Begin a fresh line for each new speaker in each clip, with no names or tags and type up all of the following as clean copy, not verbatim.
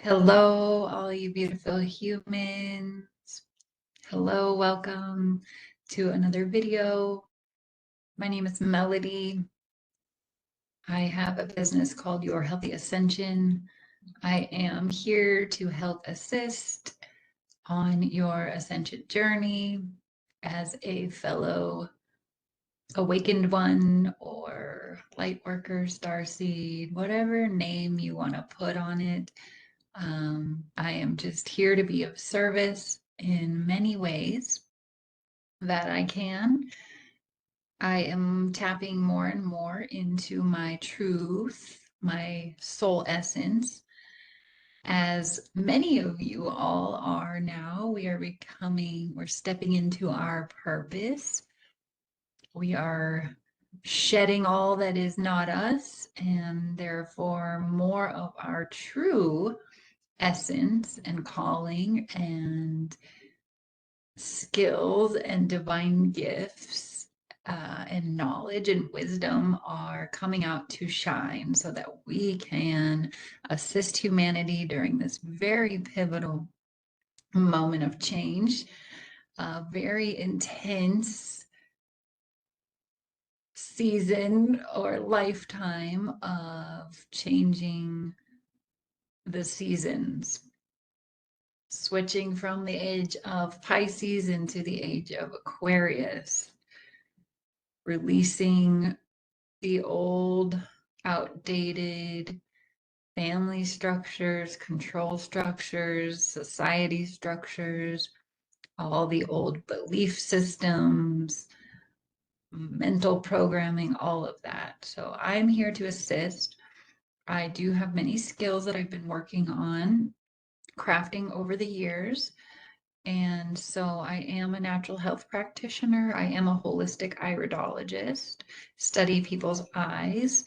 Hello, all you beautiful humans. Hello, welcome to another video. My name is Melody. I have a business called Your Healthy Ascension. I am here to help assist on your ascension journey as a fellow awakened one or light worker, starseed, whatever name you want to put on it. I am just here to be of service in many ways that I can. I am tapping more and more into my truth, my soul essence, as many of you all are now. We're stepping into our purpose. We are shedding all that is not us, and therefore more of our true essence and calling and skills and divine gifts and knowledge and wisdom are coming out to shine so that we can assist humanity during this very pivotal moment of change, a very intense season or lifetime of changing the seasons, switching from the age of Pisces into the age of Aquarius, releasing the old, outdated family structures, control structures, society structures, all the old belief systems, mental programming, all of that. So I'm here to assist. I do have many skills that I've been working on crafting over the years. And so I am a natural health practitioner. I am a holistic iridologist, study people's eyes,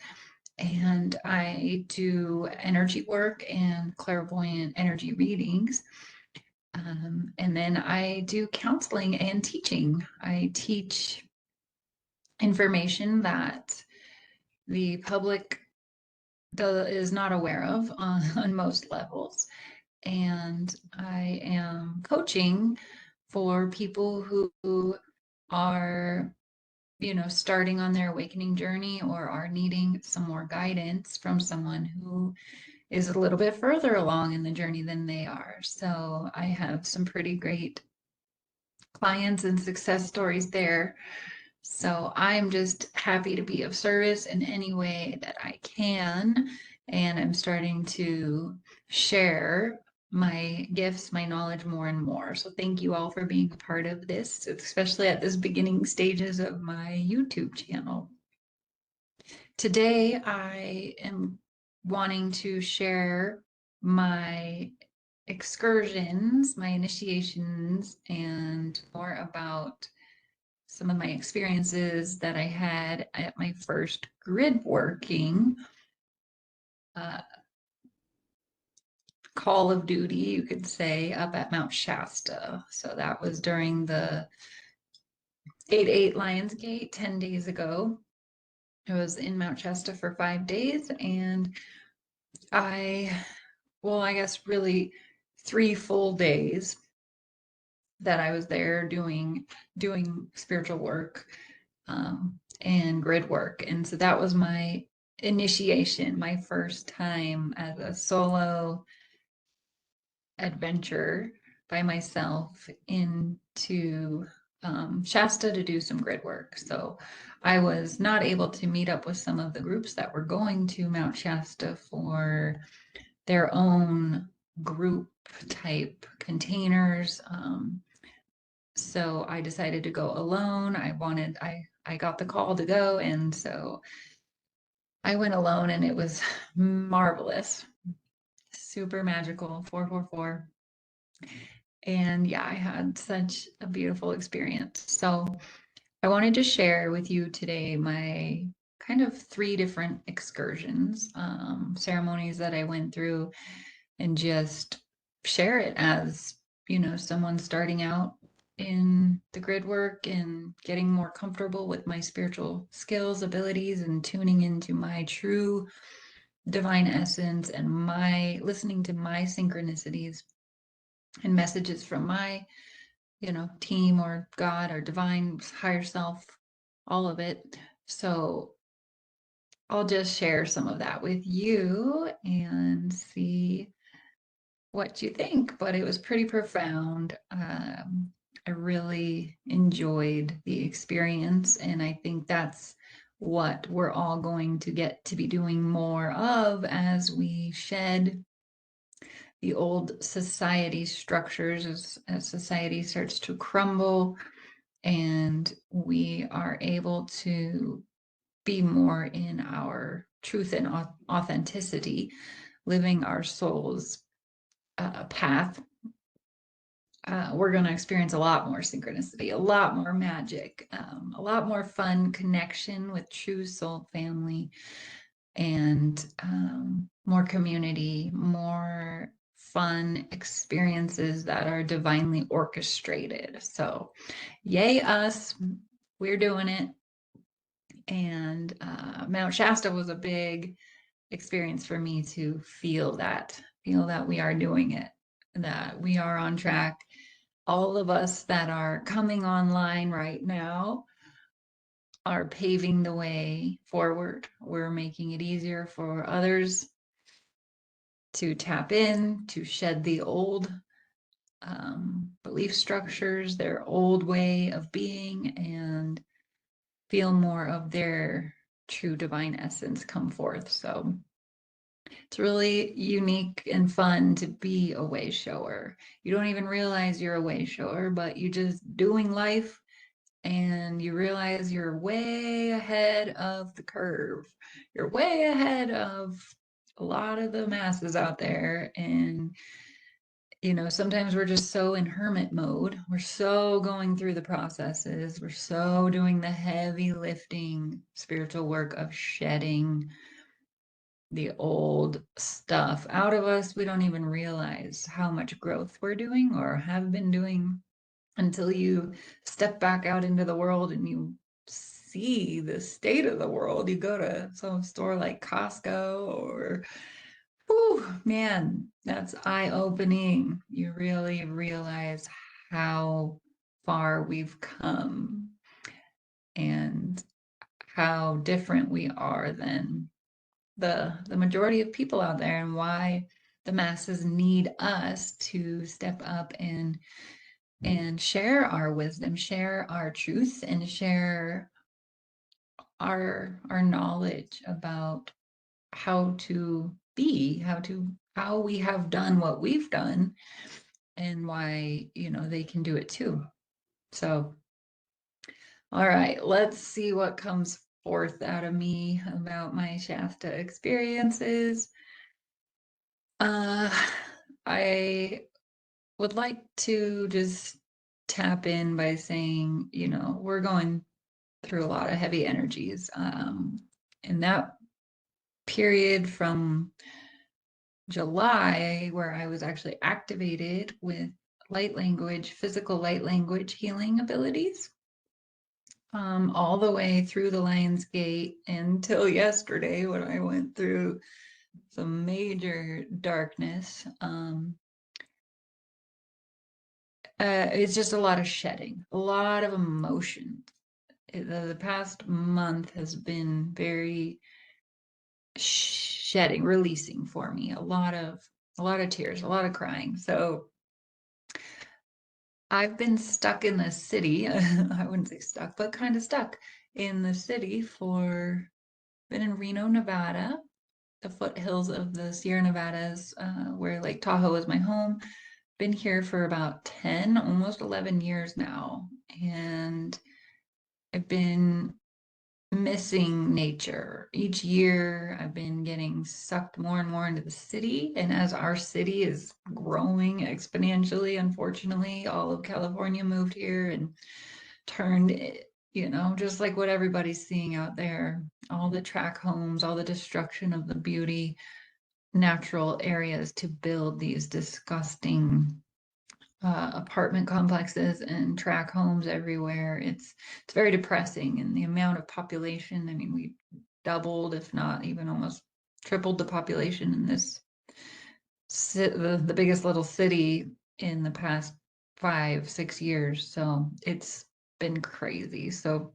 and I do energy work and clairvoyant energy readings. And then I do counseling and teaching. I teach information that the public is not aware of on most levels. And I am coaching for people who are, starting on their awakening journey or are needing some more guidance from someone who is a little bit further along in the journey than they are. So I have some pretty great clients and success stories there. So I'm just happy to be of service in any way that I can. And I'm starting to share my gifts, my knowledge more and more. So thank you all for being a part of this, especially at this beginning stages of my YouTube channel. Today, I am wanting to share my excursions, my initiations, and more about some of my experiences that I had at my first grid working call of duty, you could say, up at Mount Shasta. So that was during the 8/8 Lionsgate 10 days ago. I was in Mount Shasta for 5 days, and I guess really 3 full days that I was there doing spiritual work and grid work. And so that was my initiation, my first time as a solo adventure by myself into Shasta to do some grid work. So I was not able to meet up with some of the groups that were going to Mount Shasta for their own group type containers. So I decided to go alone. I got the call to go, and so I went alone, and it was marvelous, super magical, 444. And yeah, I had such a beautiful experience. So I wanted to share with you today my kind of 3 different excursions, ceremonies that I went through, and just share it as, someone starting out in the grid work and getting more comfortable with my spiritual skills, abilities, and tuning into my true divine essence and my listening to my synchronicities and messages from my, team or God or divine higher self, all of it. So I'll just share some of that with you and see what you think. But it was pretty profound. I really enjoyed the experience, and I think that's what we're all going to get to be doing more of as we shed the old society structures, as society starts to crumble and we are able to be more in our truth and authenticity, living our soul's path. We're going to experience a lot more synchronicity, a lot more magic, a lot more fun connection with true soul family, and more community, more fun experiences that are divinely orchestrated. So, yay, us. We're doing it. And Mount Shasta was a big experience for me to feel that we are doing it, that we are on track. All of us that are coming online right now are paving the way forward. We're making it easier for others to tap in, to shed the old belief structures, their old way of being, and feel more of their true divine essence come forth. So it's really unique and fun to be a way shower. You don't even realize you're a way shower, but you're just doing life and you realize you're way ahead of the curve. You're way ahead of a lot of the masses out there. And, sometimes we're just so in hermit mode. We're so going through the processes. We're so doing the heavy lifting spiritual work of shedding the old stuff out of us. We don't even realize how much growth we're doing or have been doing until you step back out into the world and you see the state of the world. You go to some store like Costco or, whew, man, that's eye-opening. You really realize how far we've come and how different we are than the majority of people out there, and why the masses need us to step up and share our wisdom, share our truth, and share our knowledge about how to be, how we have done what we've done, and why they can do it too. So, all right, let's see what comes forth out of me about my Shasta experiences. I would like to just tap in by saying, we're going through a lot of heavy energies. In that period from July, where I was actually activated with physical light language healing abilities, all the way through the Lion's Gate until yesterday when I went through some major darkness. It's just a lot of shedding, a lot of emotion. The past month has been very shedding, releasing for me. A lot of tears, a lot of crying. So I've been stuck in the city. I wouldn't say stuck, but kind of stuck in the city been in Reno, Nevada, the foothills of the Sierra Nevadas, where Lake Tahoe is my home. Been here for about 10, almost 11 years now. And I've been missing nature. Each year, I've been getting sucked more and more into the city. And as our city is growing exponentially, unfortunately, all of California moved here and turned, just like what everybody's seeing out there, all the tract homes, all the destruction of the beauty, natural areas to build these disgusting apartment complexes and tract homes everywhere. It's very depressing, and the amount of population. I mean, we doubled, if not even almost tripled the population in this the biggest little city in the past 5, 6 years. So it's been crazy. So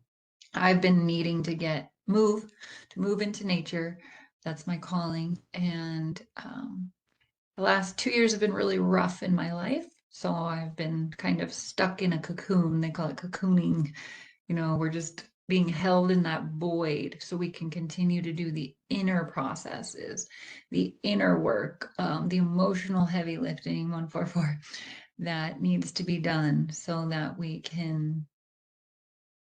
I've been needing to move into nature. That's my calling. And the last 2 years have been really rough in my life. So I've been kind of stuck in a cocoon. They call it cocooning. We're just being held in that void so we can continue to do the inner processes, the inner work, the emotional heavy lifting, 144, that needs to be done so that we can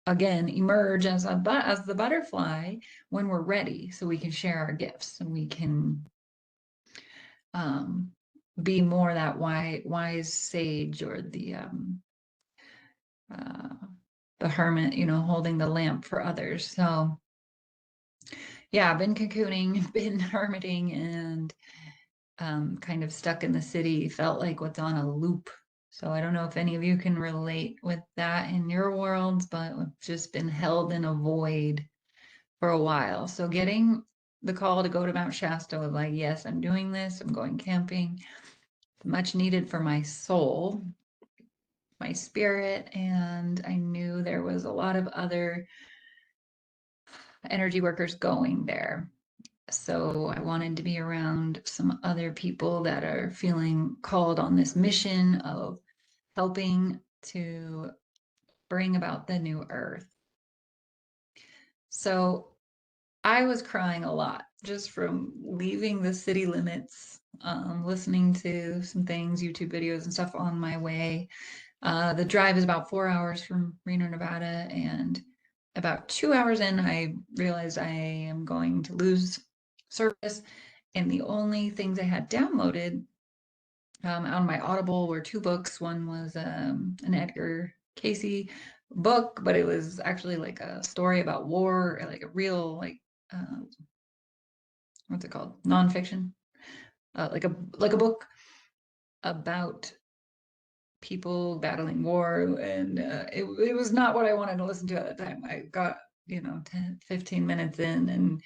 again emerge as the butterfly when we're ready, so we can share our gifts and we can be more that wise sage, or uh, the hermit, holding the lamp for others. So yeah, been cocooning, been hermiting, and kind of stuck in the city. Felt like what's on a loop. So I don't know if any of you can relate with that in your worlds, but we've just been held in a void for a while. So getting the call to go to Mount Shasta was like, yes, I'm doing this. I'm going camping. Much needed for my soul, my spirit, and I knew there was a lot of other energy workers going there. So I wanted to be around some other people that are feeling called on this mission of helping to bring about the new earth. So I was crying a lot just from leaving the city limits, listening to some things, YouTube videos and stuff on my way. The drive is about 4 hours from Reno, Nevada, and about 2 hours in, I realized I am going to lose service. And the only things I had downloaded on my Audible were 2 books. One was an Edgar Casey book, but it was actually like a story about war, like a real, like, what's it called? Nonfiction, like a book about people battling war, and it was not what I wanted to listen to at the time. I got 10, 15 minutes in, and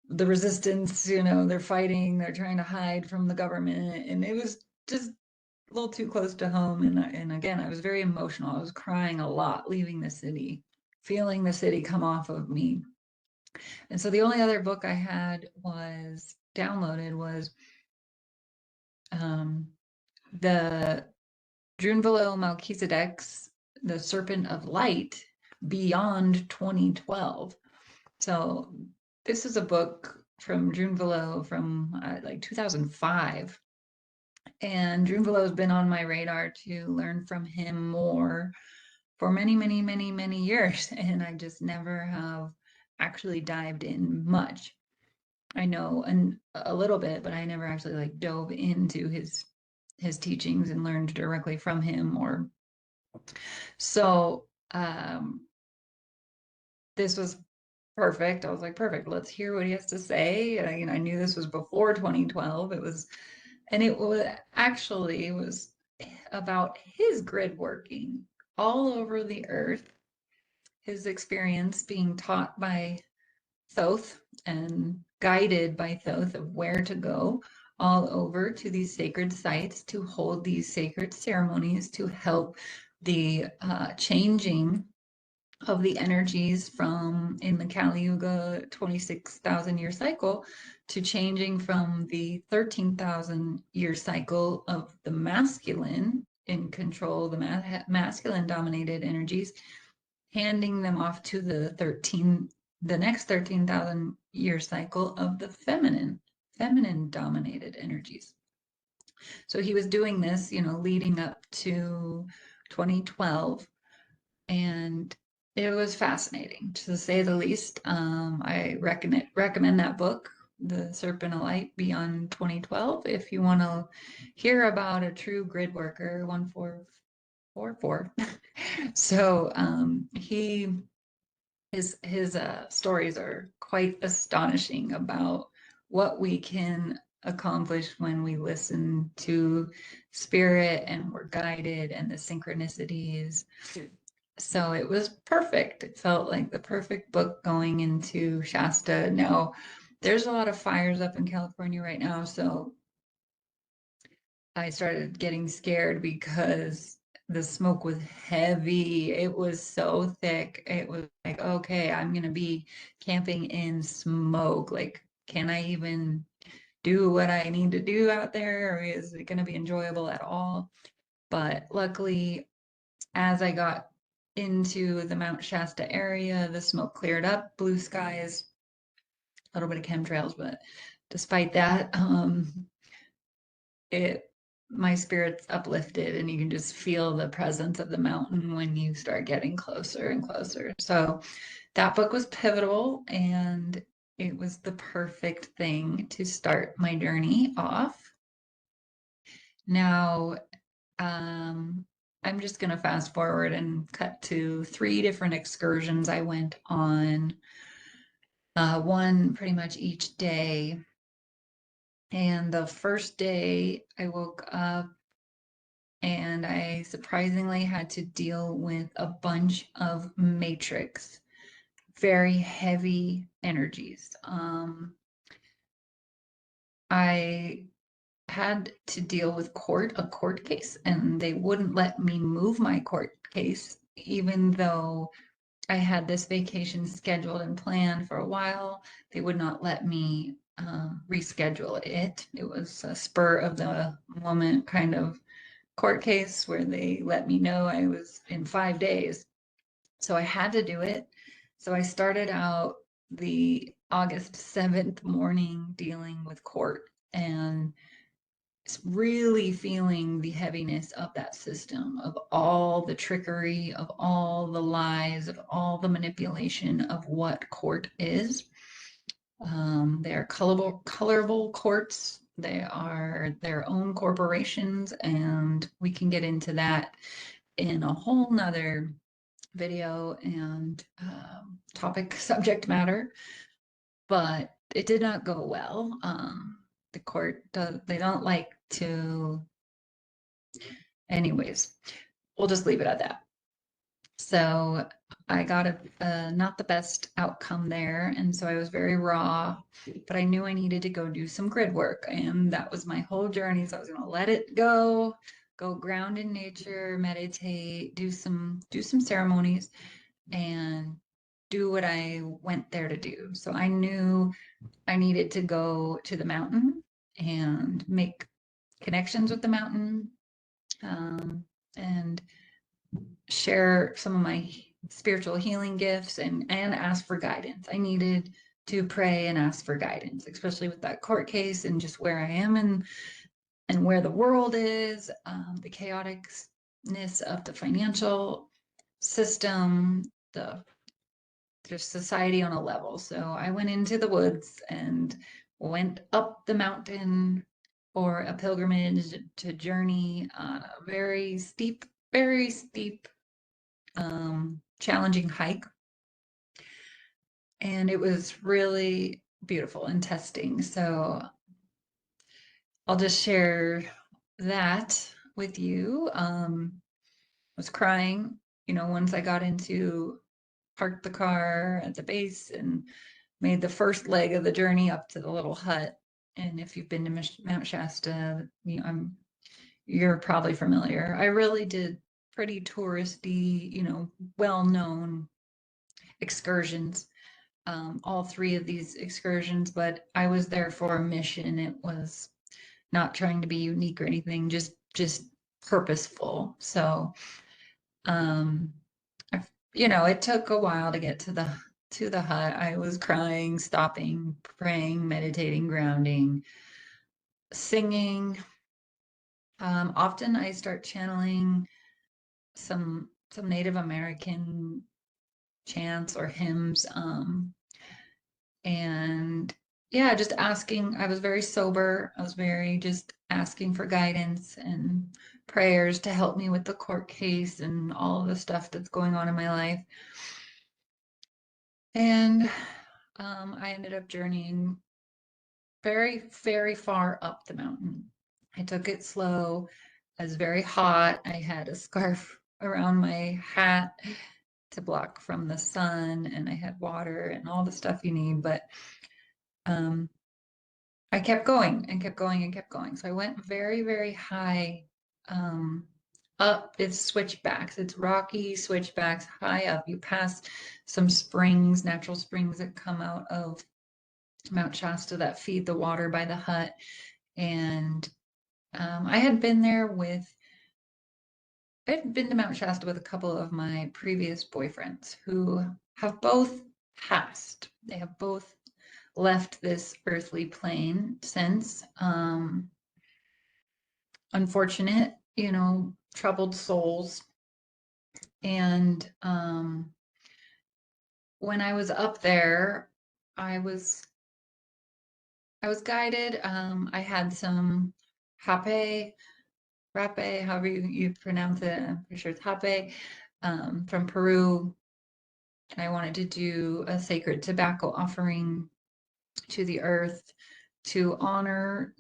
the resistance, they're fighting, they're trying to hide from the government, and it was just a little too close to home. And again, I was very emotional. I was crying a lot leaving the city, feeling the city come off of me. And so the only other book I had was downloaded was the Drunvalo Melchizedek's The Serpent of Light Beyond 2012. So this is a book from Drunvalo from like 2005. And Drunvalo has been on my radar to learn from him more for many, many, many, many years. And I just never have actually dived in much. I know a little bit, but I never actually like dove into his teachings and learned directly from him. Or so this was perfect. I was like, perfect. Let's hear what he has to say. I knew this was before 2012. It was about his grid working all over the earth, his experience being taught by Thoth and guided by Thoth of where to go all over to these sacred sites to hold these sacred ceremonies to help the changing of the energies from in the Kali Yuga 26,000 year cycle to changing from the 13,000 year cycle of the masculine in control, the masculine dominated energies, handing them off to the next 13,000 year cycle of the feminine dominated energies. So he was doing this, leading up to 2012, and it was fascinating, to say the least. I recommend that book, The Serpent of Light Beyond 2012, if you want to hear about a true grid worker, 1444. So his stories are quite astonishing about what we can accomplish when we listen to spirit and we're guided, and the synchronicities. So it was perfect. It felt like the perfect book going into Shasta. Now, there's a lot of fires up in California right now, so I started getting scared because the smoke was heavy. It was so thick. It was like, okay, I'm gonna be camping in smoke. Like, can I even do what I need to do out there, or is it gonna be enjoyable at all? But luckily, as I got into the Mount Shasta area, the smoke cleared up, blue skies, a little bit of chemtrails, but despite that, it my spirit's uplifted, and you can just feel the presence of the mountain when you start getting closer and closer. So that book was pivotal, and it was the perfect thing to start my journey off. Now, I'm just going to fast forward and cut to 3 different excursions I went on, one pretty much each day. And the first day I woke up and I surprisingly had to deal with a bunch of matrix, very heavy energies. I had to deal with a court case, and they wouldn't let me move my court case, even though I had this vacation scheduled and planned for a while. They would not let me reschedule it. It was a spur of the moment kind of court case where they let me know I was in 5 days. So I had to do it. So I started out the August 7th morning dealing with court, and really feeling the heaviness of that system, of all the trickery, of all the lies, of all the manipulation of what court is. They are colorable courts. They are their own corporations, and we can get into that in a whole nother video and topic subject matter. But it did not go well. The court they don't like to. Anyways, we'll just leave it at that. So I got not the best outcome there, and so I was very raw, but I knew I needed to go do some grid work, and that was my whole journey. So I was going to let it go ground in nature, meditate, do some ceremonies, and do what I went there to do. So I knew I needed to go to the mountain and make connections with the mountain, and share some of my spiritual healing gifts, and ask for guidance. I needed to pray and ask for guidance, especially with that court case and just where I am and where the world is, the chaoticness of the financial system, the just society on a level. So I went into the woods and went up the mountain for a pilgrimage to journey on a very steep, challenging hike. And it was really beautiful and testing. So I'll just share that with you. I was crying, once I got into parked the car at the base and made the first leg of the journey up to the little hut. And if you've been to Mount Shasta, you're probably familiar. I really did pretty touristy, well-known excursions, all 3 of these excursions, but I was there for a mission. It was not trying to be unique or anything, just purposeful. So, um, it took a while to get to the hut. I was crying, stopping, praying, meditating, grounding, singing. Often I start channeling some Native American chants or hymns, and yeah, just asking. I was very sober. I was very just asking for guidance and prayers to help me with the court case and all of the stuff that's going on in my life. And I ended up journeying very, very far up the mountain. I took it slow. I was very hot. I had a scarf around my hat to block from the sun, and I had water and all the stuff you need. But I kept going and kept going and kept going. So I went very, very high up. It's switchbacks. It's rocky switchbacks high up. You pass some springs, natural springs that come out of Mount Shasta that feed the water by the hut. And I had been there with, I'd been to Mount Shasta with a couple of my previous boyfriends who have both passed. They have both left this earthly plane since. Unfortunate, troubled souls. And when I was up there, I was I was guided. I had some hape, rape, however you pronounce it. I'm pretty sure it's hape, from Peru. I wanted to do a sacred tobacco offering to the earth to honor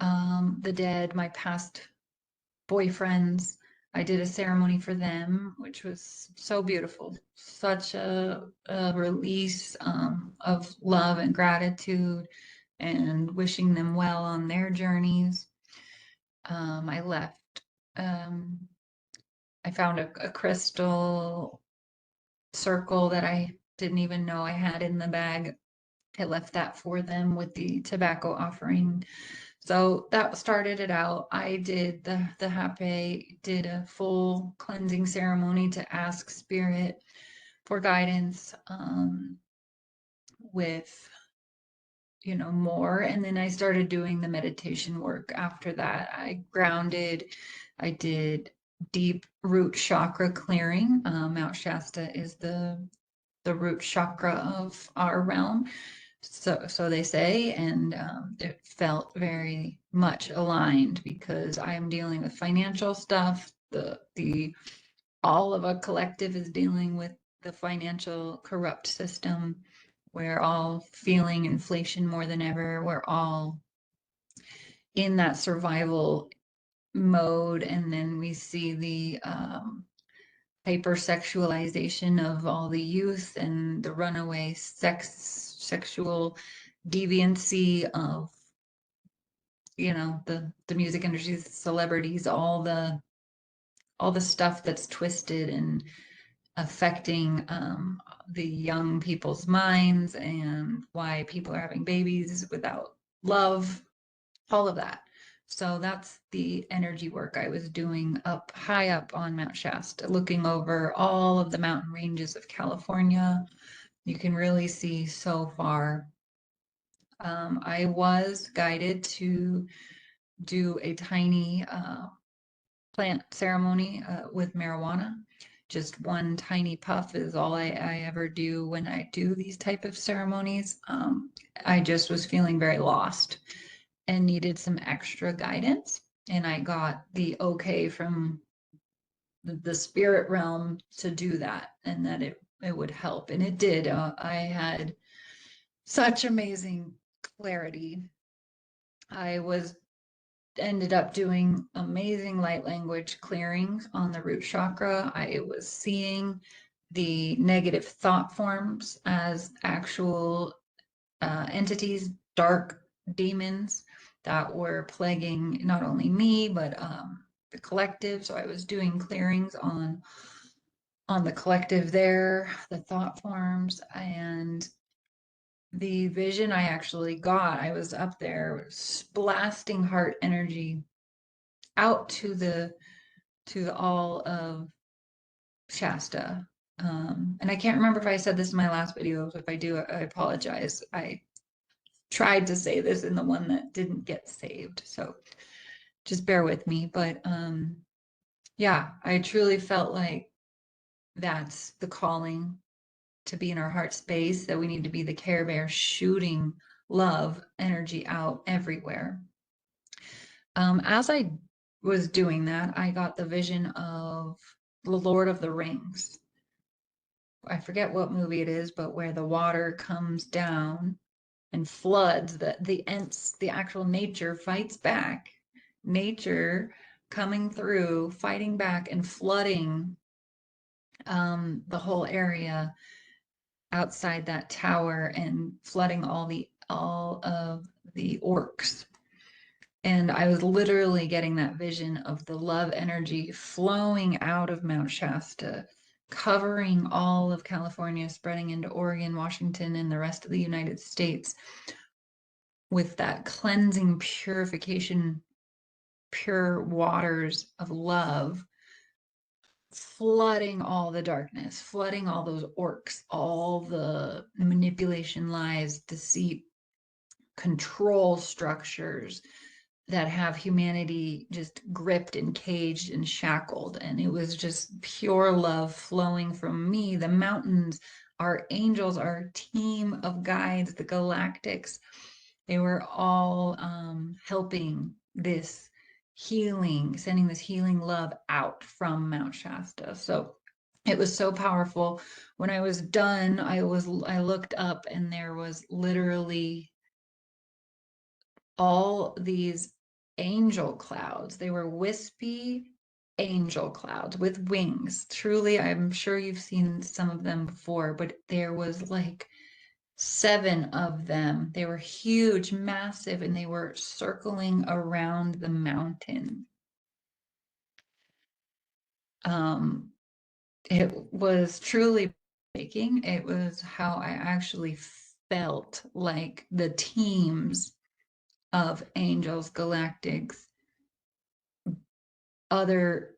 the dead, my past boyfriends. I did a ceremony for them, which was so beautiful. Such a release of love and gratitude and wishing them well on their journeys. I left. Um, I found a crystal circle that I didn't even know I had in the bag. I left that for them with the tobacco offering. So that started it out. I did the hape, did a full cleansing ceremony to ask spirit for guidance with more. And then I started doing the meditation work after that. I grounded, I did deep root chakra clearing. Mount Shasta is the root chakra of our realm. So they say, and it felt very much aligned because I'm dealing with financial stuff. The all of a collective is dealing with the financial corrupt system. We're all feeling inflation more than ever. We're all in that survival mode, and then we see the hypersexualization of all the youth and the runaway sexual deviancy of the music industry, the celebrities, all the stuff that's twisted and affecting the young people's minds, and why people are having babies without love, all of that. So that's the energy work I was doing up high up on Mount Shasta, looking over all of the mountain ranges of California. You can really see so far. I was guided to do a tiny plant ceremony with marijuana. Just one tiny puff is all I ever do when I do these type of ceremonies. I just was feeling very lost and needed some extra guidance. And I got the okay from the spirit realm to do that, and that it would help. And it did. I had such amazing clarity. I was ended up doing amazing light language clearings on the root chakra. I was seeing the negative thought forms as actual entities, dark demons that were plaguing not only me, but the collective. So I was doing clearings on the collective there, the thought forms, and the vision I actually got. I was up there blasting heart energy out to all of Shasta. And I can't remember if I said this in my last video. If I do, I apologize. I tried to say this in the one that didn't get saved. So just bear with me. But yeah, I truly felt like that's the calling, to be in our heart space, that we need to be the Care Bear shooting love energy out everywhere. As I was doing that, I got the vision of the Lord of the Rings. I forget what movie it is, but where the water comes down and floods, the actual nature fights back. Nature coming through, fighting back and flooding the whole area outside that tower, and flooding all the all of the orcs. And I was literally getting that vision of the love energy flowing out of Mount Shasta, covering all of California, spreading into Oregon, Washington, and the rest of the United States with that cleansing purification, pure waters of love, flooding all the darkness, flooding all those orcs, all the manipulation, lies, deceit, control structures that have humanity just gripped and caged and shackled. And it was just pure love flowing from me, the mountains, our angels, our team of guides, the galactics. They were all helping this healing, sending this healing love out from Mount Shasta. So it was so powerful. When I was done, I looked up and there was literally all these angel clouds. They were wispy angel clouds with wings. Truly, I'm sure you've seen some of them before, but there was like 7 of them. They were huge, massive, and they were circling around the mountain. Um, it was truly breathtaking. It was how I actually felt like the teams of angels, galactics, other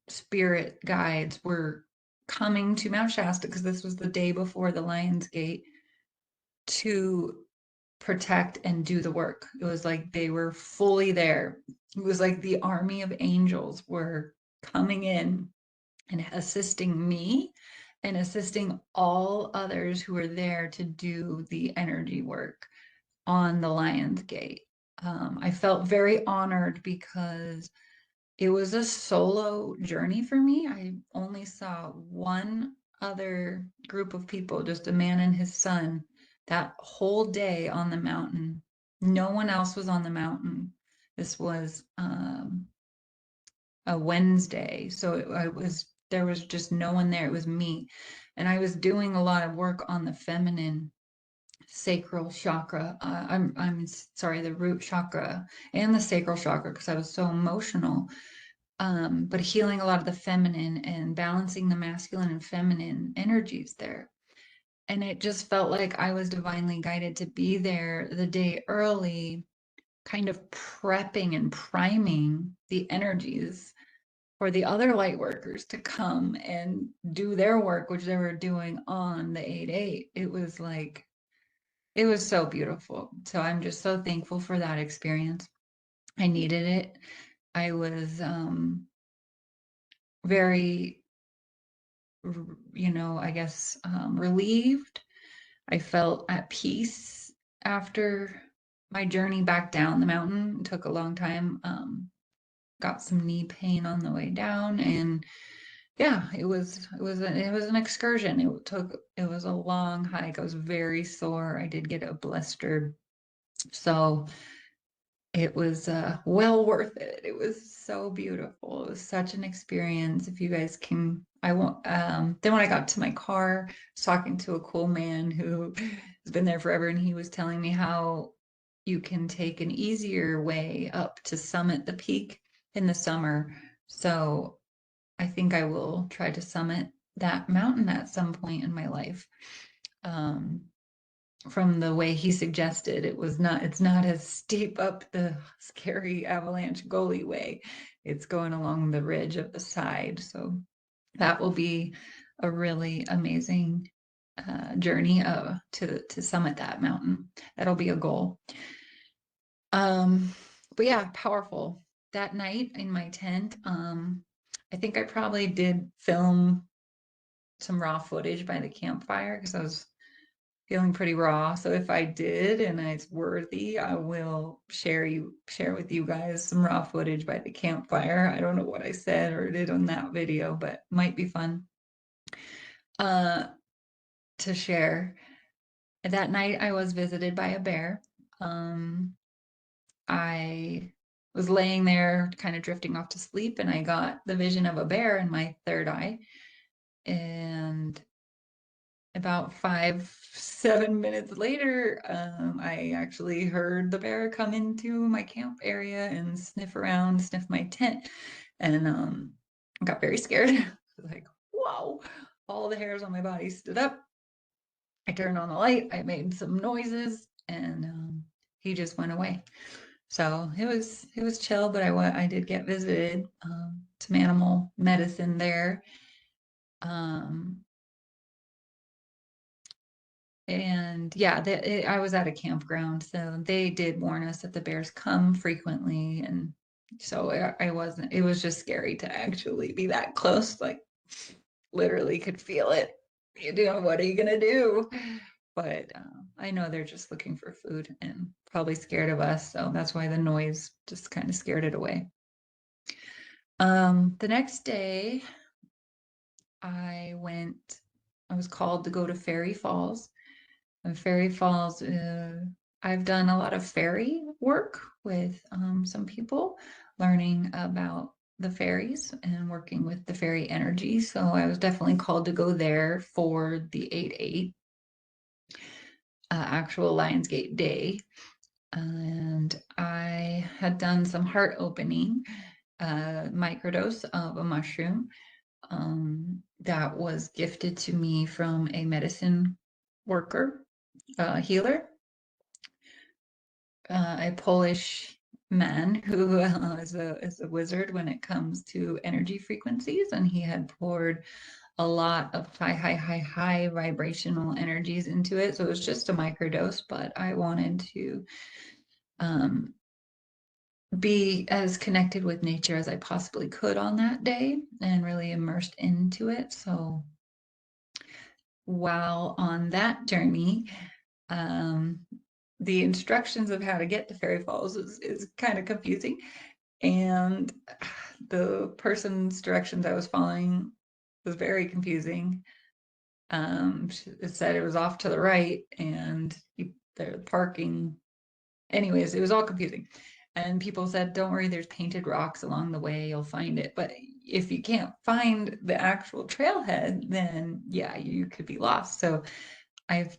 spirit guides were coming to Mount Shasta because this was the day before the Lion's Gate to protect and do the work. It was like they were fully there. It was like the army of angels were coming in and assisting me and assisting all others who were there to do the energy work on the Lion's Gate. I felt very honored because it was a solo journey for me. I only saw one other group of people, just a man and his son, that whole day on the mountain. No one else was on the mountain. This was a Wednesday, so there was just no one there. It was me, and I was doing a lot of work on the feminine sacral chakra. I'm sorry, the root chakra and the sacral chakra because I was so emotional, but healing a lot of the feminine and balancing the masculine and feminine energies there. And it just felt like I was divinely guided to be there the day early, kind of prepping and priming the energies for the other light workers to come and do their work, which they were doing on the 8/8. It was like, it was so beautiful. So I'm just so thankful for that experience. I needed it. I was very, I guess, relieved. I felt at peace after my journey back down the mountain. It took a long time. Got some knee pain on the way down, and yeah, it was an excursion. It was a long hike. I was very sore. I did get a blister, so it was well worth it. It was so beautiful. It was such an experience. If you guys can, I won't. Then when I got to my car, I was talking to a cool man who has been there forever, and he was telling me how you can take an easier way up to summit the peak in the summer. So I think I will try to summit that mountain at some point in my life. Um, from the way he suggested, it's not as steep up the scary avalanche gully way. It's going along the ridge of the side. So that will be a really amazing journey to summit that mountain. That'll be a goal. But yeah, powerful. That night in my tent, I think I probably did film some raw footage by the campfire because I was feeling pretty raw. So if I did and it's worthy, I will share with you guys some raw footage by the campfire. I don't know what I said or did on that video, but might be fun uh to share. That night I was visited by a bear. I was laying there kind of drifting off to sleep and I got the vision of a bear in my third eye. And about 7 minutes later, I actually heard the bear come into my camp area and sniff around, sniff my tent, and I got very scared. Like, whoa, all the hairs on my body stood up. I turned on the light, I made some noises, and he just went away. So it was chill, but I did get visited, some animal medicine there. Um, And yeah, I was at a campground, so they did warn us that the bears come frequently. And so I wasn't, it was just scary to actually be that close, like literally could feel it. You know, what are you going to do? But I know they're just looking for food and probably scared of us. So that's why the noise just kind of scared it away. The next day, I went, I was called to go to Fairy Falls. Fairy Falls, I've done a lot of fairy work with some people, learning about the fairies and working with the fairy energy. So I was definitely called to go there for the 8/8 actual Lionsgate day. And I had done some heart opening microdose of a mushroom that was gifted to me from a medicine worker, healer, a Polish man who is a wizard when it comes to energy frequencies, and he had poured a lot of high vibrational energies into it. So it was just a microdose, but I wanted to um, be as connected with nature as I possibly could on that day and really immersed into it. So while on that journey, um, the instructions of how to get to Fairy Falls is kind of confusing. And the person's directions I was following was very confusing. It said it was off to the right and the parking. Anyways, it was all confusing. And people said, don't worry, there's painted rocks along the way, you'll find it. But if you can't find the actual trailhead, then yeah, you could be lost. So I've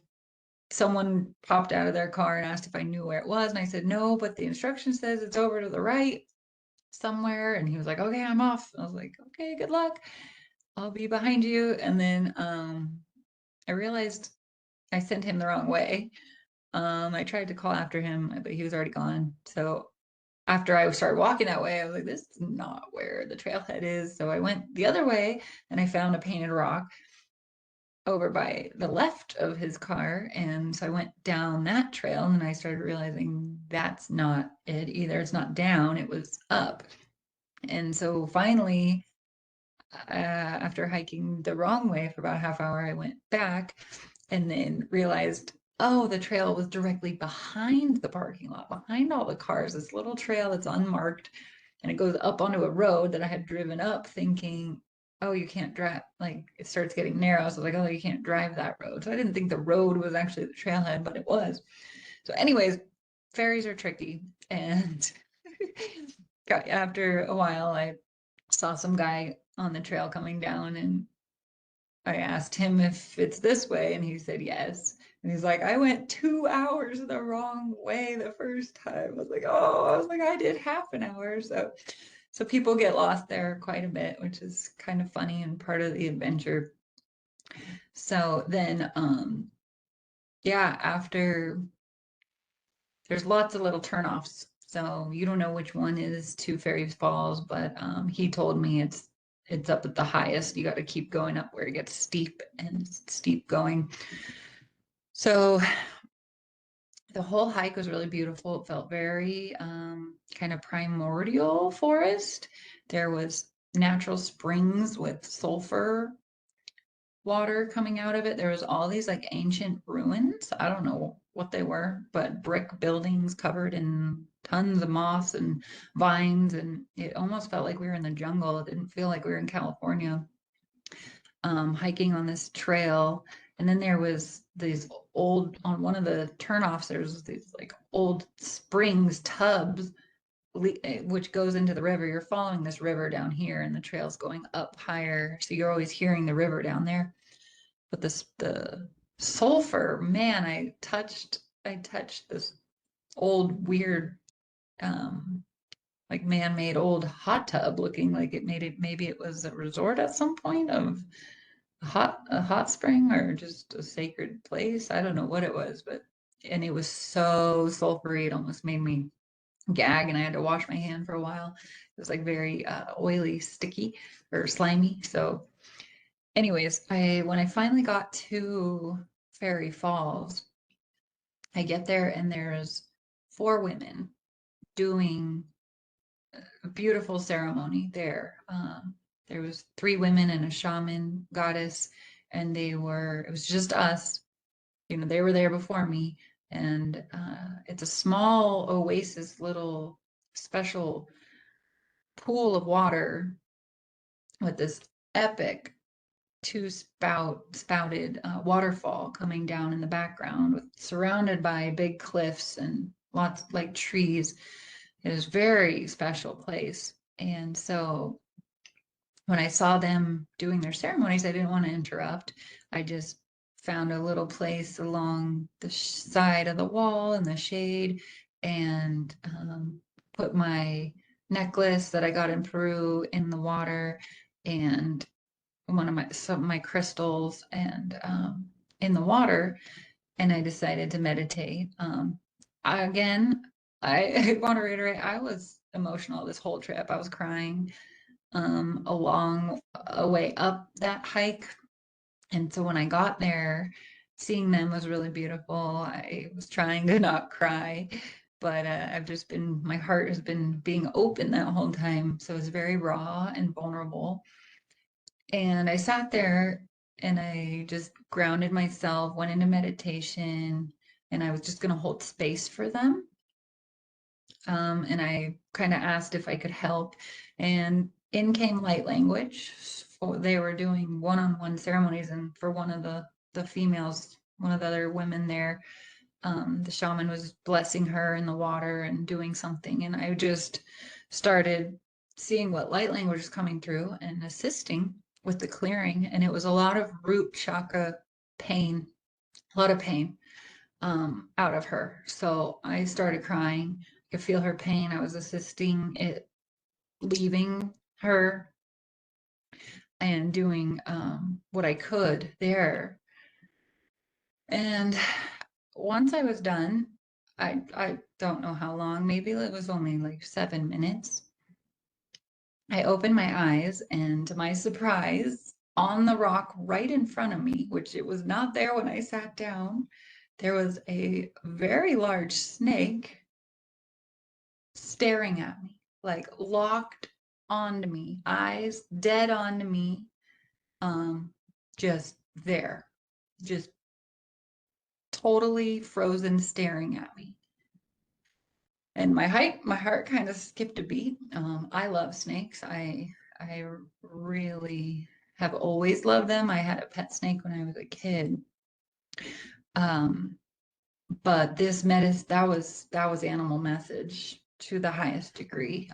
someone popped out of their car and asked if I knew where it was. And I said, no, but the instruction says it's over to the right somewhere. And he was like, okay, I'm off. I was like, okay, good luck. I'll be behind you. And then I realized I sent him the wrong way. I tried to call after him, but he was already gone. So after I started walking that way, I was like, this is not where the trailhead is. So I went the other way and I found a painted rock over by the left of his car. And so I went down that trail and I started realizing that's not it either. It's not down, it was up. And so finally, after hiking the wrong way for about a half hour, I went back and then realized, oh, the trail was directly behind the parking lot, behind all the cars, this little trail that's unmarked. And it goes up onto a road that I had driven up thinking, oh, you can't drive, like it starts getting narrow. So like, oh, you can't drive that road. So I didn't think the road was actually the trailhead, but it was. So, anyways, ferries are tricky. And after a while, I saw some guy on the trail coming down and I asked him if it's this way and he said yes. And he's like, I went 2 hours the wrong way the first time. I was like, oh, I was like, I did half an hour. So people get lost there quite a bit, which is kind of funny and part of the adventure. So then yeah, after there's lots of little turnoffs. So you don't know which one is to Fairy Falls, but he told me it's up at the highest. You got to keep going up where it gets steep and steep going. So the whole hike was really beautiful. It felt very kind of primordial forest. There was natural springs with sulfur water coming out of it. There was all these like ancient ruins. I don't know what they were, but brick buildings covered in tons of moss and vines. And it almost felt like we were in the jungle. It didn't feel like we were in California, hiking on this trail. And then there was these old, on one of the turnoffs, there's these like old springs, tubs, which goes into the river. You're following this river down here and the trail's going up higher. So you're always hearing the river down there. but the sulfur, man, I touched this old weird like man-made old hot tub looking like maybe it was a resort at some point of a hot spring or just a sacred place. I don't know what it was, but and it was so sulfury it almost made me gag, and I had to wash my hand for a while. It was like very oily, sticky or slimy. So anyways, I when I finally got to Fairy Falls, I get there and there's four women doing a beautiful ceremony there. There was three women and a shaman goddess, and it was just us. You know, they were there before me, and it's a small oasis, little special pool of water with this epic spouted waterfall coming down in the background, surrounded by big cliffs and lots like trees. It was a very special place. And so when I saw them doing their ceremonies, I didn't want to interrupt. I just found a little place along the side of the wall in the shade and put my necklace that I got in Peru in the water and some of my crystals and in the water, and I decided to meditate. Again, I want to reiterate, I was emotional this whole trip. I was crying along a way up that hike. And so when I got there, seeing them was really beautiful. I was trying to not cry, but my heart has been being open that whole time. So it's very raw and vulnerable. And I sat there and I just grounded myself, went into meditation, and I was just going to hold space for them. And I kind of asked if I could help. And in came light language. They were doing one-on-one ceremonies, and for one of the females, one of the other women there, the shaman was blessing her in the water and doing something. And I just started seeing what light language was coming through and assisting with the clearing. And it was a lot of root chakra pain, a lot of pain out of her. So I started crying. I could feel her pain. I was assisting it leaving her and doing what I could there. And once I was done, I don't know how long, maybe it was only like 7 minutes. I opened my eyes, and to my surprise, on the rock right in front of me, which it was not there when I sat down, there was a very large snake staring at me, like locked onto me, eyes dead onto me, just there, just totally frozen, staring at me. And my heart kind of skipped a beat. I love snakes. I really have always loved them. I had a pet snake when I was a kid. But that was animal message to the highest degree.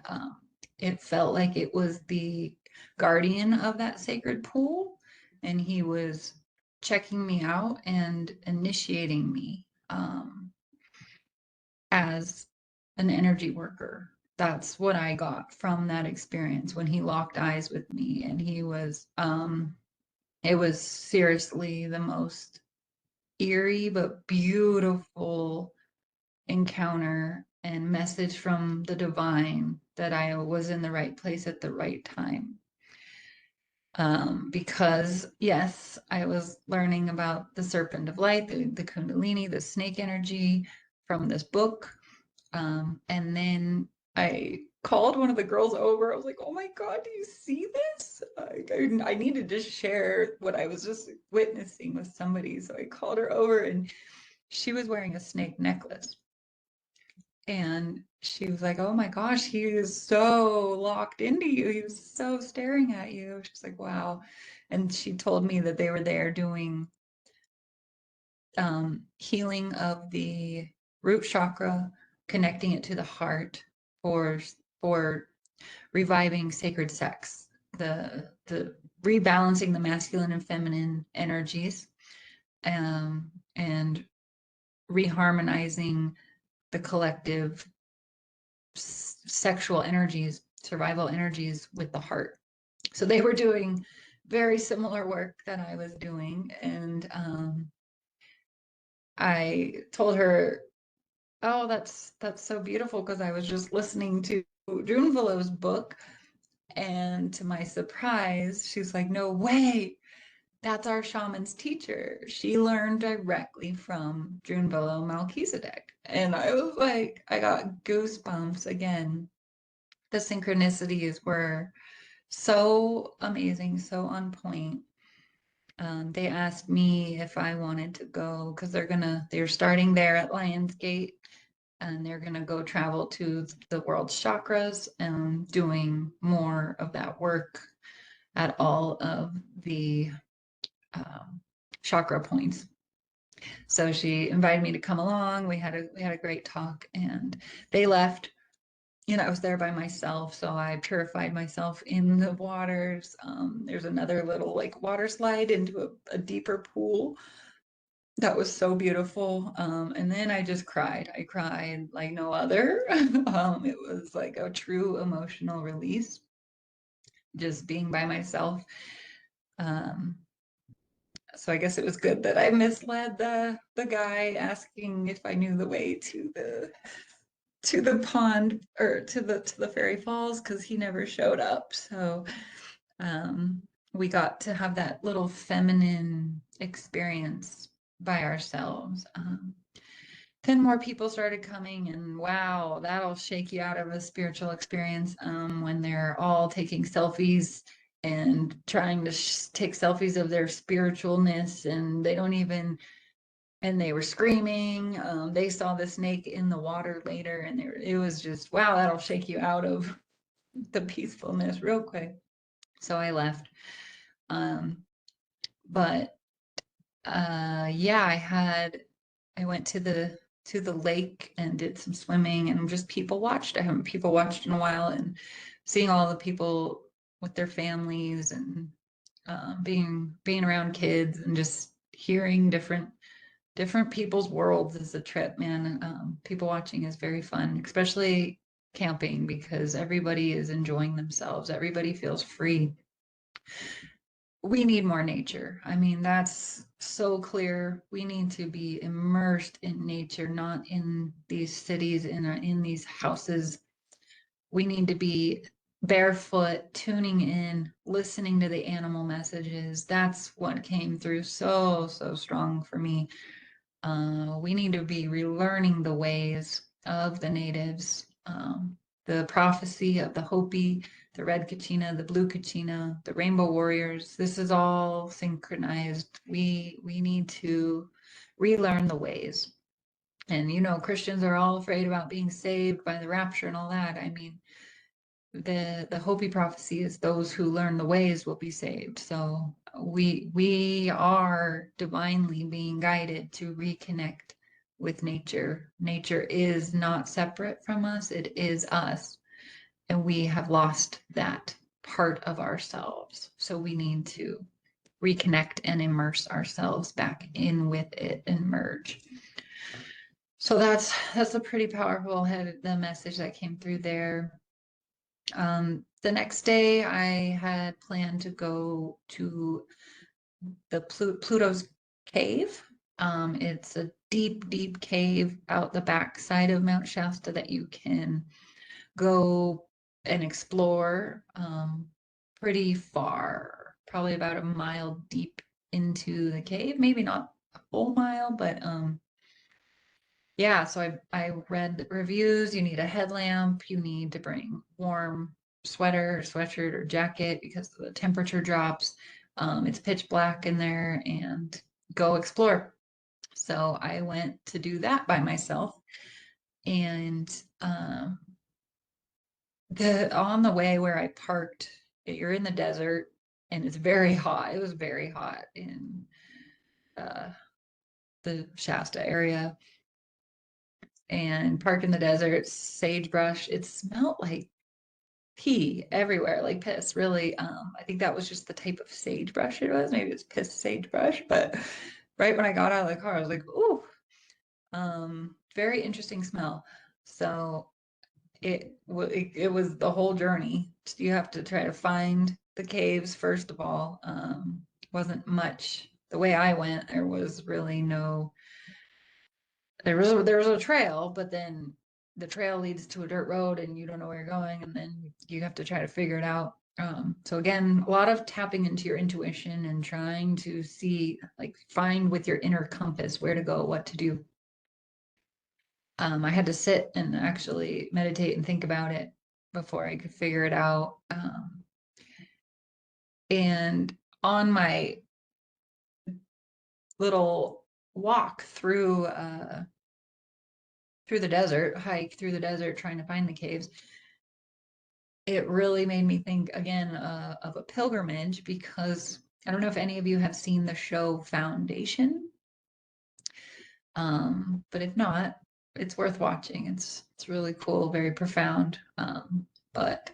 It felt like it was the guardian of that sacred pool, and he was checking me out and initiating me as an energy worker. That's what I got from that experience when he locked eyes with me, and it was seriously the most eerie but beautiful encounter and message from the divine that I was in the right place at the right time. Because yes, I was learning about the serpent of light, the Kundalini, the snake energy from this book. And then I called one of the girls over. I was like, oh my God, do you see this? I needed to share what I was just witnessing with somebody. So I called her over, and she was wearing a snake necklace. And she was like, oh my gosh, he is so locked into you. He was so staring at you. She's like, wow. And she told me that they were there doing healing of the root chakra, connecting it to the heart for reviving sacred sex, the rebalancing the masculine and feminine energies, and reharmonizing the collective sexual energies, survival energies with the heart. So they were doing very similar work that I was doing. And I told her, oh, that's so beautiful, because I was just listening to Junvalo's book. And to my surprise, she's like, no way, that's our shaman's teacher. She learned directly from Junvalo Melchizedek. And I was like, I got goosebumps again. The synchronicities were so amazing, so on point. They asked me if I wanted to go, because they're starting there at Lionsgate, and they're gonna go travel to the world's chakras and doing more of that work at all of the chakra points. So she invited me to come along. We had a great talk, and they left. I was there by myself, so I purified myself in the waters. There's another little like water slide into a deeper pool that was so beautiful. And then I just cried. I cried like no other. It was like a true emotional release, just being by myself. Um, so I guess it was good that I misled the guy asking if I knew the way to the pond, or to the fairy falls, because he never showed up. So um, we got to have that little feminine experience by ourselves. Then more people started coming, and wow, that'll shake you out of a spiritual experience, when they're all taking selfies and trying to take selfies of their spiritualness, and they don't even, and they were screaming. They saw the snake in the water later, and it was just, wow, that'll shake you out of the peacefulness real quick. So I left. Um, but yeah, I went to the lake and did some swimming, and just people watched. I haven't people watched in a while, and seeing all the people with their families, and being around kids, and just hearing different people's worlds is a trip, man. People watching is very fun, especially camping, because everybody is enjoying themselves. Everybody feels free. We need more nature. I mean, that's so clear. We need to be immersed in nature, not in these cities, in these houses. We need to be barefoot, tuning in, listening to the animal messages. That's what came through so strong for me. We need to be relearning the ways of the natives, the prophecy of the Hopi, the red Kachina, the blue Kachina, the rainbow warriors. This is all synchronized. We need to relearn the ways. And Christians are all afraid about being saved by the rapture and all that. I mean, the Hopi prophecy is those who learn the ways will be saved. So we are divinely being guided to reconnect with nature. Nature is not separate from us, it is us. And we have lost that part of ourselves. So we need to reconnect and immerse ourselves back in with it and merge. So that's a pretty powerful the message that came through there. The next day, I had planned to go to the Pluto's cave. It's a deep cave out the back side of Mount Shasta that you can go and explore, pretty far, probably about a mile deep into the cave. Maybe not a full mile, but yeah, so I read reviews. You need a headlamp. You need to bring warm sweater or sweatshirt or jacket because the temperature drops. It's pitch black in there, and go explore. So I went to do that by myself, and the on the way where I parked, you're in the desert, and it's very hot. It was very hot in uh, the Shasta area, and parked in the desert, sagebrush. It smelled like pee everywhere, like piss, really. I think that was just the type of sagebrush it was. Maybe it's piss sagebrush, but right when I got out of the car, I was like, ooh, very interesting smell. So it was the whole journey. You have to try to find the caves first of all. Wasn't much the way I went. There was really no. There was a trail, but then the trail leads to a dirt road, and you don't know where you're going, and then you have to try to figure it out. So again, a lot of tapping into your intuition and trying to see, like, find with your inner compass where to go, what to do. I had to sit and actually meditate and think about it before I could figure it out. And on my little walk through the desert, hike through the desert, trying to find the caves, it really made me think again of a pilgrimage, because I don't know if any of you have seen the show Foundation, but if not, it's worth watching. It's really cool, very profound. But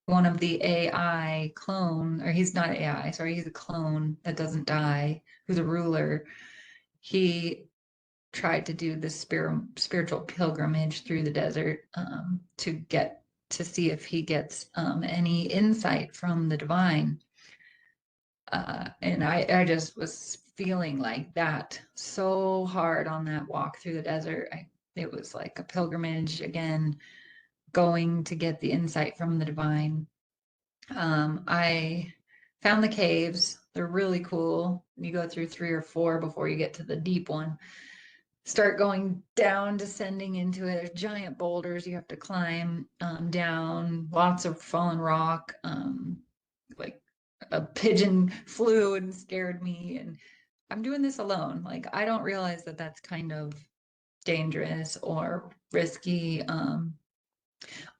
one of the AI clone, or he's not AI, sorry, he's a clone that doesn't die, who's a ruler. He tried to do this spiritual pilgrimage through the desert, to get to see if he gets any insight from the divine. And I just was feeling like that so hard on that walk through the desert. It was like a pilgrimage again, going to get the insight from the divine. I found the caves. They're really cool. You go through 3 or 4 before you get to the deep one. Start going down, descending into it. There's giant boulders you have to climb down, lots of fallen rock. Like a pigeon flew and scared me. And I'm doing this alone. Like, I don't realize that that's kind of dangerous or risky.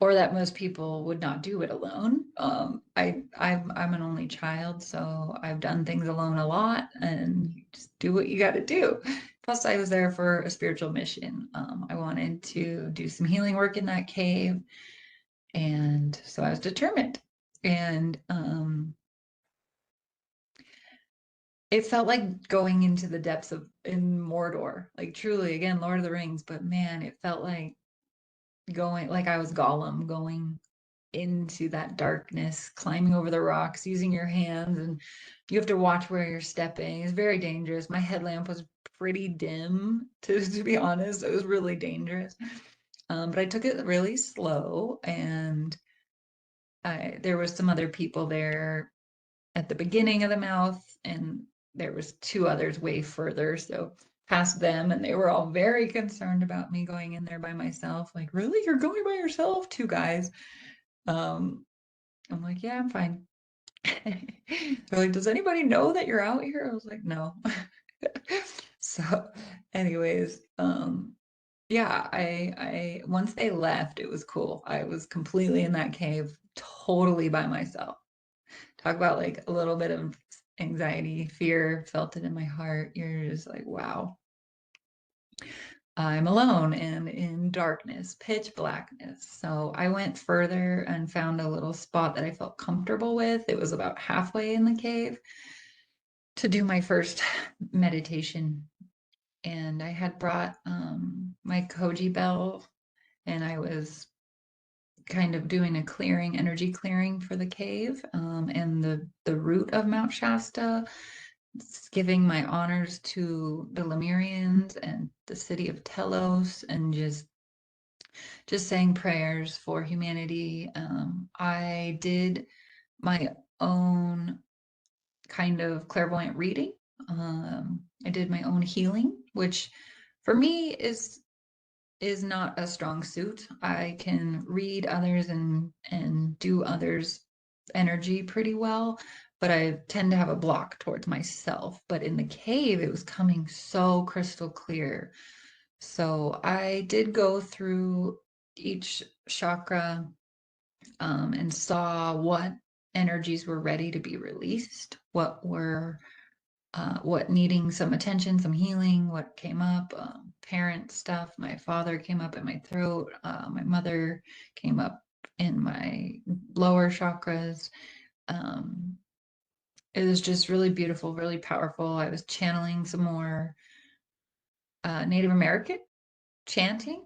Or that most people would not do it alone. I'm an only child, so I've done things alone a lot, and you just do what you got to do. Plus, I was there for a spiritual mission. I wanted to do some healing work in that cave, and so I was determined. And it felt like going into the depths of in Mordor, like truly, again, Lord of the Rings. But man, it felt like going, like I was Gollum, going into that darkness, climbing over the rocks, using your hands, and you have to watch where you're stepping. It's very dangerous. My headlamp was pretty dim, to be honest. It was really dangerous. But I took it really slow, and there was some other people there at the beginning of the mouth, and there was 2 others way further. So past them, and they were all very concerned about me going in there by myself. Like, really? You're going by yourself? 2 guys. Um, I'm like, yeah, I'm fine. They're like, does anybody know that you're out here? I was like, no. So, anyways, yeah, I once they left, it was cool. I was completely in that cave, totally by myself. Talk about like a little bit of anxiety, fear, felt it in my heart. You're just like, wow. I'm alone and in darkness, pitch blackness. So I went further and found a little spot that I felt comfortable with. It was about halfway in the cave to do my first meditation. And I had brought my Koji bell, and I was kind of doing a clearing, energy clearing for the cave, and the root of Mount Shasta, giving my honors to the Lemurians and the city of Telos, and just saying prayers for humanity. I did my own kind of clairvoyant reading. I did my own healing, which for me is not a strong suit. I can read others and do others' energy pretty well, but I tend to have a block towards myself. But in the cave, it was coming so crystal clear. So I did go through each chakra, and saw what energies were ready to be released, what needing some attention, some healing, what came up, parent stuff. My father came up in my throat. My mother came up in my lower chakras. Um, it was just really beautiful, really powerful. I was channeling some more Native American chanting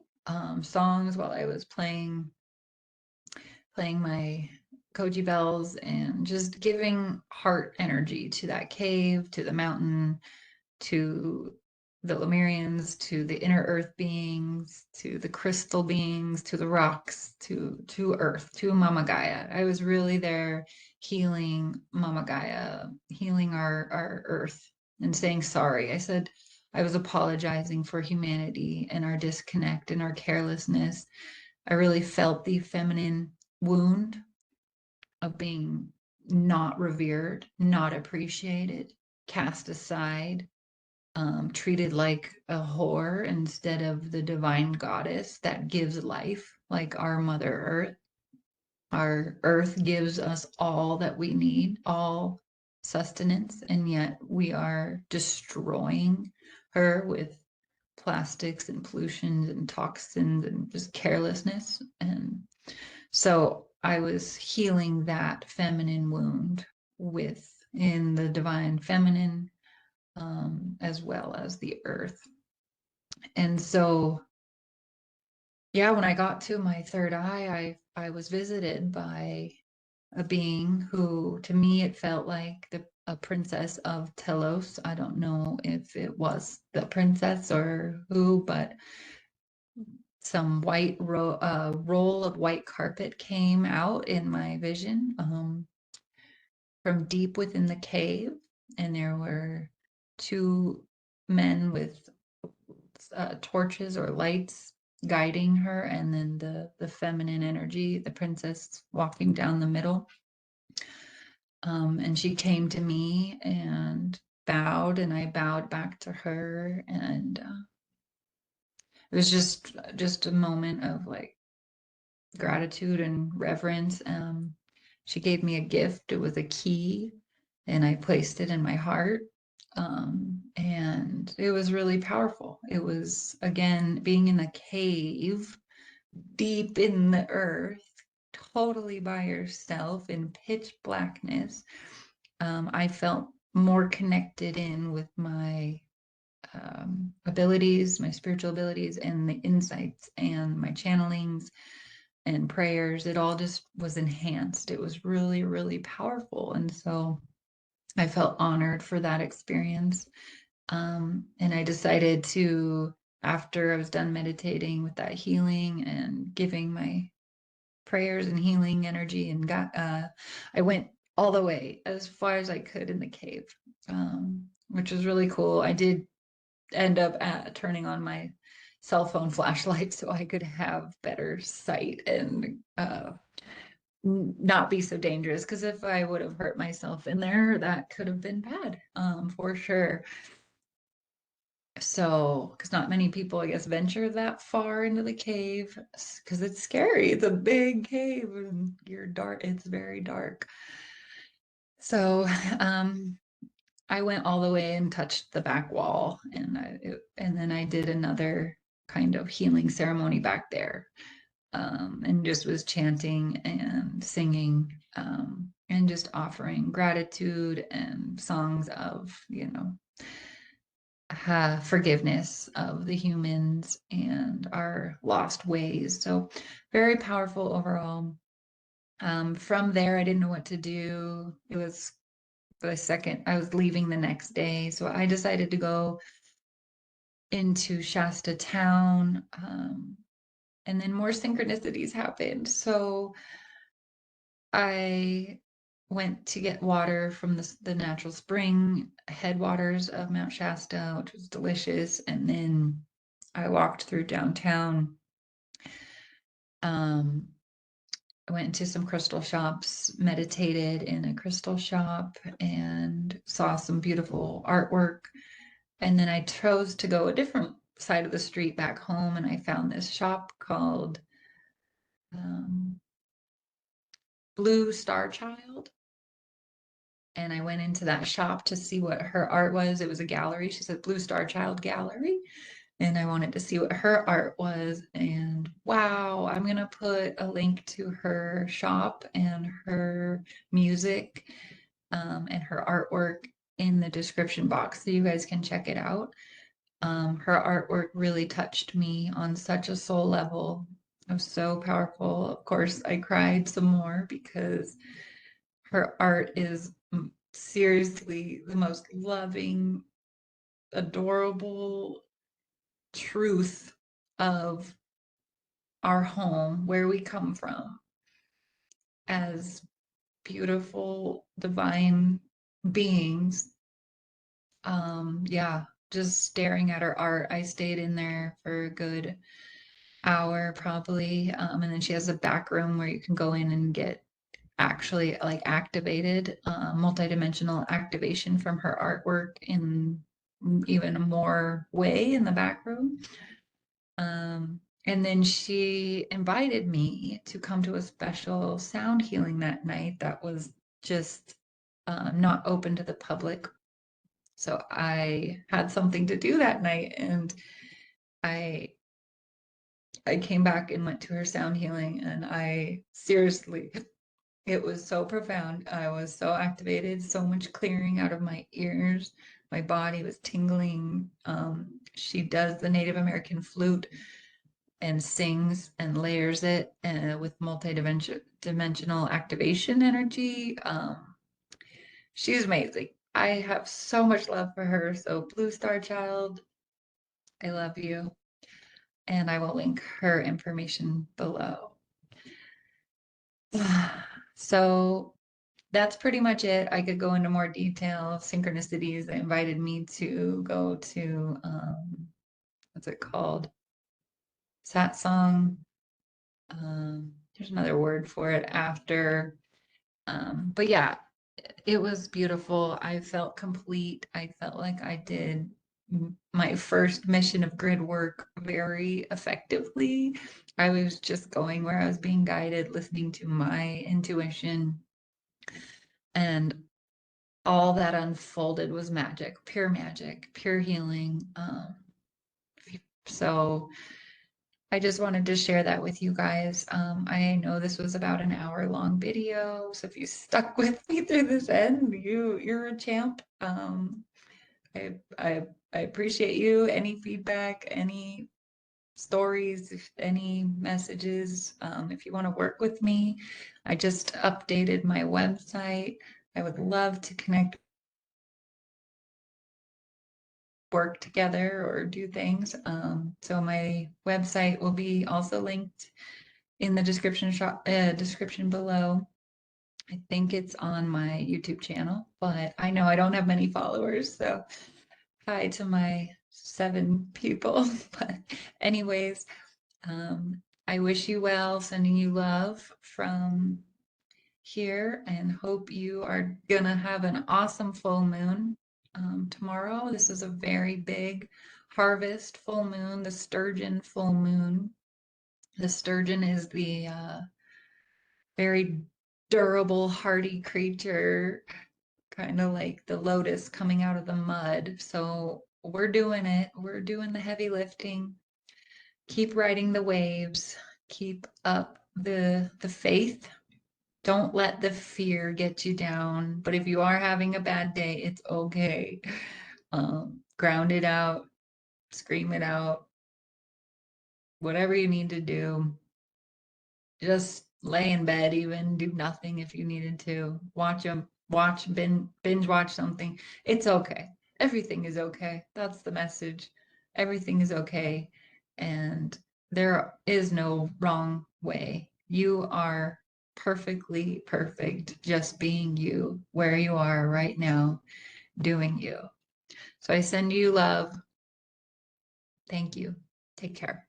songs while I was playing my koji bells and just giving heart energy to that cave, to the mountain, to the Lemurians, to the inner earth beings, to the crystal beings, to the rocks, to earth, to Mama Gaia. I was really there healing Mama Gaia, healing our earth and saying sorry. I said I was apologizing for humanity and our disconnect and our carelessness. I really felt the feminine wound of being not revered, not appreciated, cast aside, treated like a whore instead of the divine goddess that gives life, like our Mother Earth. Our earth gives us all that we need, all sustenance, and yet we are destroying her with plastics and pollutions and toxins and just carelessness. And so I was healing that feminine wound within the divine feminine, as well as the earth. And so, yeah, when I got to my third eye, I was visited by a being who, to me, it felt like a princess of Telos. I don't know if it was the princess or who, but some roll of white carpet came out in my vision, from deep within the cave, and there were two men with torches or lights guiding her, and then the feminine energy, the princess walking down the middle. And she came to me and bowed, and I bowed back to her, and it was just a moment of like gratitude and reverence. She gave me a gift. It was a key, and I placed it in my heart. And it was really powerful. It was, again, being in a cave deep in the earth, totally by yourself in pitch blackness. I felt more connected in with my abilities, my spiritual abilities, and the insights and my channelings and prayers. It all just was enhanced. It was really, really powerful. And so I felt honored for that experience. And I decided to, after I was done meditating with that healing and giving my prayers and healing energy, and I went all the way as far as I could in the cave, which was really cool. I did end up turning on my cell phone flashlight so I could have better sight and not be so dangerous. Because if I would have hurt myself in there, that could have been bad, for sure. So, because not many people, I guess, venture that far into the cave because it's scary. It's a big cave and you're dark. It's very dark. So, I went all the way and touched the back wall, and and then I did another kind of healing ceremony back there, and just was chanting and singing, and just offering gratitude and songs of, forgiveness of the humans and our lost ways. So very powerful overall. From there, I didn't know what to do. It was the second I was leaving the next day. So I decided to go into Shasta town. And then more synchronicities happened. So I went to get water from the natural spring headwaters of Mount Shasta, which was delicious. And then I walked through downtown. I went into some crystal shops, meditated in a crystal shop, and saw some beautiful artwork. And then I chose to go a different side of the street back home, and I found this shop called um, Blue Star Child. And I went into that shop to see what her art was. It was a gallery. She said Blue Star Child Gallery. And I wanted to see what her art was. And wow, I'm going to put a link to her shop and her music and her artwork in the description box so you guys can check it out. Her artwork really touched me on such a soul level. It was so powerful. Of course, I cried some more because her art is seriously the most loving, adorable truth of our home, where we come from as beautiful, divine beings. Yeah, just staring at her art. I stayed in there for a good hour probably. And then she has a back room where you can go in and get actually like activated, multidimensional activation from her artwork in even a more way in the back room. And then she invited me to come to a special sound healing that night that was just not open to the public. So I had something to do that night, and I I came back and went to her sound healing, and I seriously, it was so profound. I was so activated, so much clearing out of my ears. My body was tingling. She does the Native American flute and sings and layers it with multi-dimensional activation energy. She's amazing. I have so much love for her. So, Blue Star Child, I love you. And I will link her information below. So, that's pretty much it. I could go into more detail. Synchronicities, they invited me to go to, what's it called? Satsang. There's another word for it after. But yeah, it was beautiful. I felt complete. I felt like I did my first mission of grid work very effectively. I was just going where I was being guided, listening to my intuition, and all that unfolded was magic, pure healing. So I just wanted to share that with you guys. I know this was about an hour long video, so if you stuck with me through this end, you're a champ. I, I I appreciate you. Any feedback, any stories, any messages, if you want to work with me, I just updated my website. I would love to connect, work together, or do things. So my website will be also linked in the description below. I think it's on my YouTube channel, but I know I don't have many followers, so hi to my 7 people. But anyways, I wish you well, sending you love from here, and hope you are gonna have an awesome full moon tomorrow. This is a very big harvest full moon, the sturgeon full moon. The sturgeon is the very durable, hardy creature, kind of like the lotus coming out of the mud. So we're doing it. We're doing the heavy lifting. Keep riding the waves. Keep up the faith. Don't let the fear get you down. But if you are having a bad day, it's okay. Ground it out, scream it out, whatever you need to do. Just lay in bed, even do nothing if you needed to. Binge watch something. It's okay. Everything is okay. That's the message. Everything is okay. And there is no wrong way. You are perfectly perfect, just being you, where you are right now, doing you. So I send you love. Thank you. Take care.